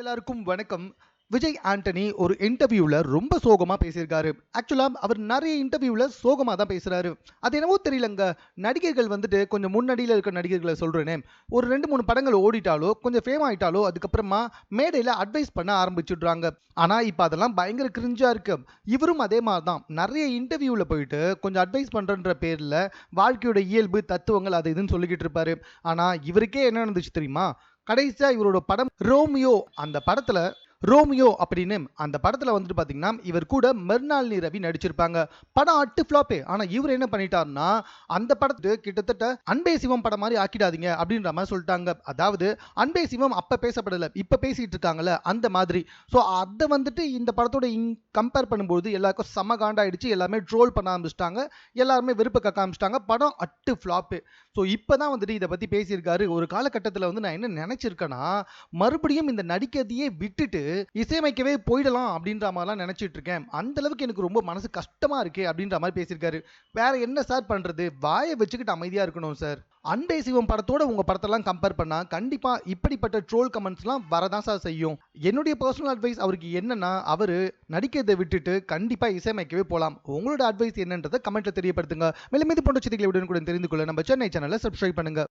எல்லாருக்கும் வணக்கம். விஜய் ஆண்டனி ஒரு இன்டர்வியூல ரொம்ப சோகமா பேசியிருக்காரு. ஆக்சுவலா அவர் நிறைய இன்டர்வியூல சோகமா தான் பேசுறாரு. அது என்னவோ தெரியலங்க. நடிகர்கள் வந்துட்டு கொஞ்சம் முன்னணியில இருக்க நடிகர்களை சொல்றேனே, ஒரு 2, 3 படங்கள் ஓடிட்டாலோ, கொஞ்சம் ஃபேம் ஆயிட்டாலோ, அதுக்கப்புறமா மேடையில அட்வைஸ் பண்ண ஆரம்பிச்சுடுறாங்க. ஆனா இப்ப அதெல்லாம் பயங்கர கிரிஞ்சா இருக்கு. இவரும் அதே மாதிரி தான். நிறைய இன்டர்வியூல போயிட்டு கொஞ்சம் அட்வைஸ் பண்றன்ற பேர்ல வாழ்க்கையோட இயல்பு, தத்துவங்கள் அது இதுன்னு சொல்லிக்கிட்டு இருப்பாரு. ஆனா இவருக்கே என்ன நடந்துச்சு தெரியுமா? கடைசியா இவரோட படம் ரோமியோ, அந்த படத்துல ரோமியோ அப்படின்னு அந்த படத்துல வந்துட்டு பாத்தீங்கன்னா இவர் கூட மெர்னாலினி ரவி நடிச்சிருப்பாங்க. படம் அட்டு ஃபிளாப்பே. ஆனா இவர் என்ன பண்ணிட்டாருன்னா, அந்த படத்தை கிட்டத்தட்ட அன்பே சிவம் படம் மாதிரி ஆக்கிடாதீங்க அப்படின்ற மாதிரி சொல்லிட்டாங்க. அதாவது அன்பே சிவம் அப்ப பேசப்படல, இப்ப பேசிட்டு இருக்காங்கல்ல அந்த மாதிரி. ஸோ அதை வந்துட்டு இந்த படத்தோட கம்பேர் பண்ணும்போது எல்லாருக்கும் செம காண்டாயிடுச்சு. எல்லாமே ட்ரோல் பண்ண ஆரம்பிச்சிட்டாங்க. எல்லாருமே வெறுப்ப கக்க ஆரம்பிச்சிட்டாங்க. படம் அட்டு ஃபிளாப்பு. ஸோ இப்பதான் வந்துட்டு இதை பத்தி பேசியிருக்காரு. ஒரு காலகட்டத்தில் வந்து நான் என்ன நினைச்சிருக்கேன்னா, மறுபடியும் இந்த நடிக்கிறதையே விட்டுட்டு இசையமைக்கவே போயிடலாம் அப்படின்ற மாதிரிலாம் நினைச்சிட்டு இருக்கேன். அந்த அளவுக்கு எனக்கு ரொம்ப மனசு கஷ்டமா இருக்கு அப்படின்ற மாதிரி பேசியிருக்காரு. வேற என்ன சார் பண்றது? வாயை வச்சுக்கிட்டு அமைதியா இருக்கணும் சார். அன்பே சிவம் படத்தோட உங்க படத்தெல்லாம் கம்பேர் பண்ணா கண்டிப்பா இப்படிப்பட்ட ட்ரோல் கமெண்ட்ஸ்லாம் வரதான் சார் செய்யும். என்னுடைய பர்சனல் அட்வைஸ் அவருக்கு என்னன்னா, அவரு நடிக்கிறதை விட்டுட்டு கண்டிப்பா இசையமைக்கவே போலாம். உங்களோட அட்வைஸ் என்னன்றதை கமெண்ட்ல தெரியப்படுத்துங்க. மேலும் இது போன்ற செய்திகளை உடனுக்குடன் தெரிந்து கொள்ள நம்ம சென்னை சேனலை சப்ஸ்கிரைப் பண்ணுங்க.